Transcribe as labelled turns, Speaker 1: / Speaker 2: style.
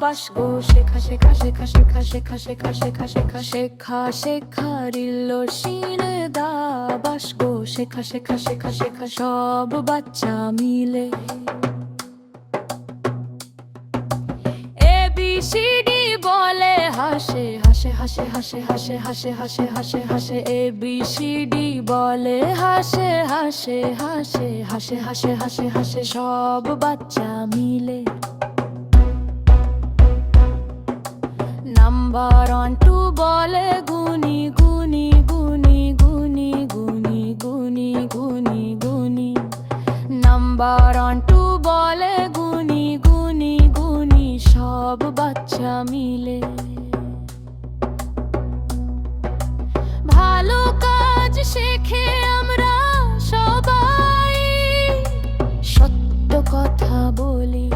Speaker 1: বাসগো শেখা শেখা শেখা শেখা শেখা শেখা শেখা শেখা শেখা শেখা রিল্লো শিনে দা বাসগো শেখা শেখা শেখা শেখা সব বাচ্চা মিলে ABCD বলে হাসে হাসে হাসে হাসে হাসে হাসে হাসে হাসে হাসে ABCD বলে হাসে হাসে হাসে হাসে হাসে হাসে হাসে সব বাচ্চা মিলে নাম্বার 1 2 বলে গুনি গুনি গুনি গুনি গুনি গুনি গুনি গুনি নাম্বার 1 2 বলে গুনি গুনি গুনি সব বাচ্চা মিলে ভালো কাজ শেখে আমরা সবাই সত্য কথা বলি